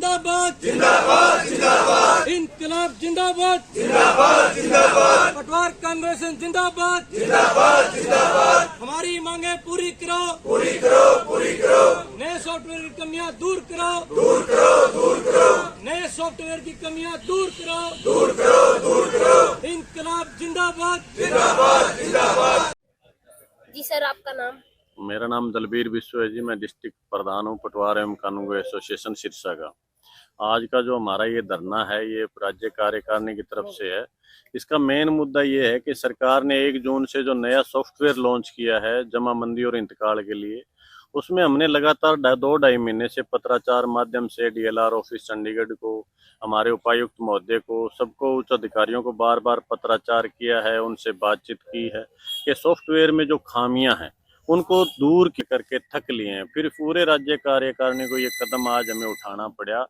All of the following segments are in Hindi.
जिंदाबाद जिंदाबाद जिंदाबाद इनकलाब जिंदाबाद जिंदाबाद जिंदाबाद पटवार कांग्रेस जिंदाबाद जिंदाबाद जिंदाबाद हमारी मांगे पूरी करो पूरी करो पूरी करो नए सॉफ्टवेयर की कमियां दूर करो दूर करो दूर करो नए सॉफ्टवेयर की कमियां दूर करो दूर करो दूर करो इनकलाब जिंदाबाद जिंदाबाद जिंदाबाद। जी सर, आपका नाम? मेरा नाम दलबीर विश्व है जी। मैं डिस्ट्रिक्ट प्रधान हूँ पटवार एवं कानून एसोसिएशन सिरसा का। आज का जो हमारा ये धरना है ये राज्य कार्यकारिणी की तरफ से है। इसका मेन मुद्दा ये है कि सरकार ने 1 जून से जो नया सॉफ्टवेयर लॉन्च किया है जमाबंदी और इंतकाल के लिए, उसमें हमने लगातार 2-2.5 महीने से पत्राचार माध्यम से डीएलआर ऑफिस चंडीगढ़ को, हमारे उपायुक्त महोदय को, सबको, उच्च अधिकारियों को बार बार पत्राचार किया है, उनसे बातचीत की है कि सॉफ्टवेयर में जो खामियां हैं उनको दूर करके थक लिए हैं। फिर पूरे राज्य कार्यकारिणी को ये कदम आज हमें उठाना पड़ा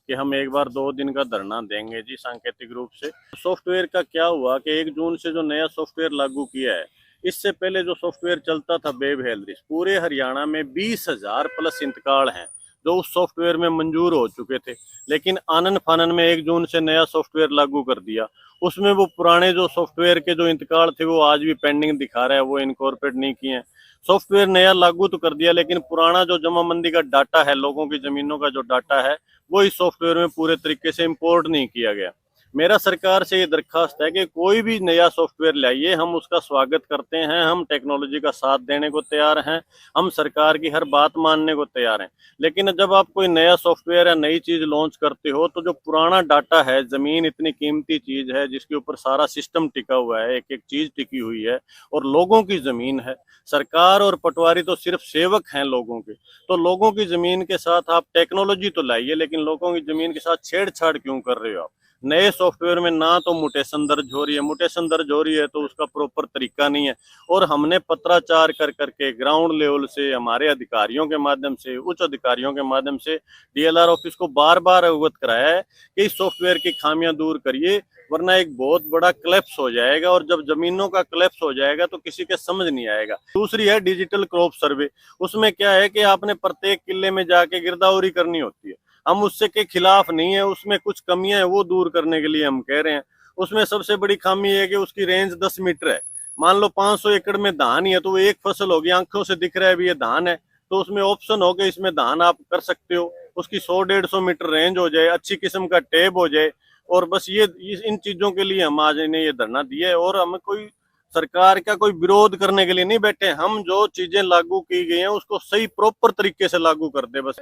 कि हम एक बार 2 दिन का धरना देंगे जी सांकेतिक रूप से। सॉफ्टवेयर का क्या हुआ कि 1 जून से जो नया सॉफ्टवेयर लागू किया है, इससे पहले जो सॉफ्टवेयर चलता था वेब हेल्थ, पूरे हरियाणा में 20,000 प्लस इंतकाल हैं जो उस सॉफ्टवेयर में मंजूर हो चुके थे। लेकिन आनन फानन में 1 जून से नया सॉफ्टवेयर लागू कर दिया। उसमें वो पुराने जो सॉफ्टवेयर के जो इंतकाल थे वो आज भी पेंडिंग दिखा रहा है, वो इनकॉर्पोरेट नहीं किए हैं। सॉफ्टवेयर नया लागू तो कर दिया लेकिन पुराना जो जमाबंदी का डाटा है, लोगों की जमीनों का जो डाटा है, वो इस सॉफ्टवेयर में पूरे तरीके से इंपोर्ट नहीं किया गया। मेरा सरकार से ये दरखास्त है कि कोई भी नया सॉफ्टवेयर लाइए, हम उसका स्वागत करते हैं, हम टेक्नोलॉजी का साथ देने को तैयार हैं, हम सरकार की हर बात मानने को तैयार हैं। लेकिन जब आप कोई नया सॉफ्टवेयर या नई चीज लॉन्च करते हो तो जो पुराना डाटा है, जमीन इतनी कीमती चीज है जिसके ऊपर सारा सिस्टम टिका हुआ है, एक एक चीज टिकी हुई है और लोगों की जमीन है। सरकार और पटवारी तो सिर्फ सेवक हैं लोगों के, तो लोगों की जमीन के साथ आप टेक्नोलॉजी तो लाइए, लेकिन लोगों की जमीन के साथ छेड़छाड़ क्यों कर रहे हो आप? नए सॉफ्टवेयर में ना तो म्यूटेशन दर्ज हो रही है, म्यूटेशन दर्ज हो रही है तो उसका प्रॉपर तरीका नहीं है। और हमने पत्राचार कर करके ग्राउंड लेवल से, हमारे अधिकारियों के माध्यम से, उच्च अधिकारियों के माध्यम से डीएलआर ऑफिस को बार बार अवगत कराया है कि इस सॉफ्टवेयर की खामियां दूर करिए, वरना एक बहुत बड़ा क्लैप्स हो जाएगा। और जब जमीनों का क्लैप्स हो जाएगा तो किसी के समझ नहीं आएगा। दूसरी है डिजिटल क्रॉप सर्वे। उसमें क्या है कि आपने प्रत्येक किले में जाके गिरदावरी करनी होती है। हम उससे के खिलाफ नहीं है, उसमें कुछ कमियां है वो दूर करने के लिए हम कह रहे हैं। उसमें सबसे बड़ी खामी है कि उसकी रेंज 10 मीटर है। मान लो 500 एकड़ में धान ही है तो वो एक फसल होगी, आंखों से दिख रहा है भी ये धान है, तो उसमें ऑप्शन हो कि इसमें धान आप कर सकते हो। उसकी 100-150 मीटर रेंज हो जाए, अच्छी किस्म का टैब हो जाए। और बस ये इन चीजों के लिए हम आज इन्हें ये धरना दिया है। और हमें कोई सरकार का कोई विरोध करने के लिए नहीं बैठे, हम जो चीजें लागू की गई हैं उसको सही प्रॉपर तरीके से लागू कर दे बस।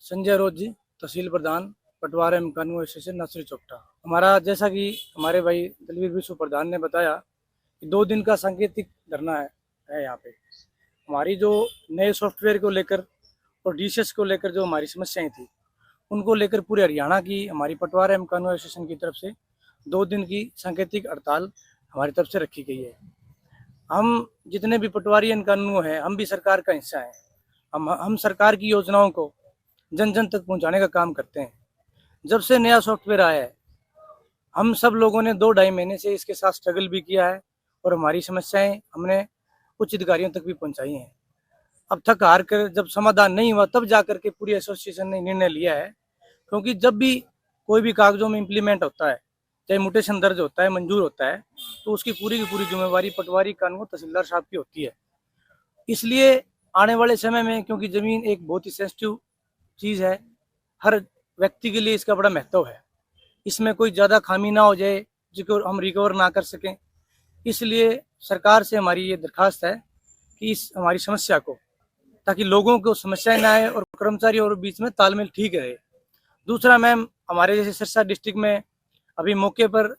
संजय रोज जी, तहसील प्रधान पटवार एवं कानून एसोसिएशन नर्सरी चौकटा। हमारा जैसा कि हमारे भाई दलवीर विश्व प्रधान ने बताया कि 2 दिन का सांकेतिक धरना है यहाँ पे। हमारी जो नए सॉफ्टवेयर को लेकर और डीसीएस को लेकर जो हमारी समस्याएं थी उनको लेकर पूरे हरियाणा की हमारी पटवार एवं कानून एसोसिएशन की तरफ से 2 दिन की सांकेतिक हड़ताल हमारी तरफ से रखी गई है। हम जितने भी पटवारी एवं कानून हैं, हम भी सरकार का हिस्सा हैं। हम सरकार की योजनाओं को जन जन तक पहुंचाने का काम करते हैं। जब से नया सॉफ्टवेयर आया है, हम सब लोगों ने 2-2.5 महीने से इसके साथ स्ट्रगल भी किया है और हमारी समस्याएं हमने उच्च अधिकारियों तक भी पहुंचाई हैं। अब थक हार कर जब समाधान नहीं हुआ तब जाकर के पूरी एसोसिएशन ने निर्णय लिया है, क्योंकि जब भी कोई भी कागजों में इम्प्लीमेंट होता है, चाहे म्यूटेशन दर्ज होता है, मंजूर होता है, तो उसकी पूरी की पूरी जिम्मेवारी पटवारी कानून तहसीलदार साहब की होती है। इसलिए आने वाले समय में, क्योंकि जमीन एक बहुत ही सेंसिटिव चीज़ है, हर व्यक्ति के लिए इसका बड़ा महत्व है, इसमें कोई ज़्यादा खामी ना हो जाए जिसको हम रिकवर ना कर सकें। इसलिए सरकार से हमारी ये दरखास्त है कि इस हमारी समस्या को, ताकि लोगों को समस्याएं ना आए और कर्मचारियों और बीच में तालमेल ठीक रहे। दूसरा मैम, हमारे जैसे सिरसा डिस्ट्रिक्ट में अभी मौके पर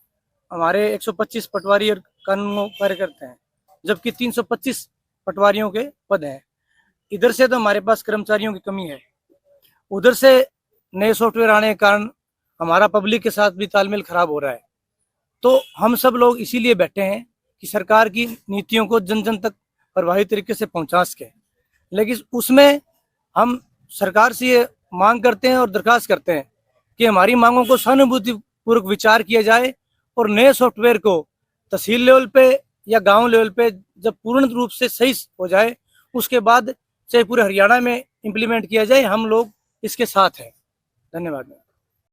हमारे 125 पटवारी और कानून कार्यकर्ता हैं, जबकि 325 पटवारियों के पद हैं। इधर से तो हमारे पास कर्मचारियों की कमी है, उधर से नए सॉफ्टवेयर आने के कारण हमारा पब्लिक के साथ भी तालमेल खराब हो रहा है। तो हम सब लोग इसीलिए बैठे हैं कि सरकार की नीतियों को जन जन तक प्रभावी तरीके से पहुंचा सके। लेकिन उसमें हम सरकार से ये मांग करते हैं और दरखास्त करते हैं कि हमारी मांगों को सहानुभूतिपूर्वक विचार किया जाए और नए सॉफ्टवेयर को तहसील लेवल पे या गांव लेवल पे जब पूर्ण रूप से सही हो जाए, उसके बाद चाहे पूरे हरियाणा में इम्प्लीमेंट किया जाए। हम लोग इसके साथ हैं। धन्यवाद।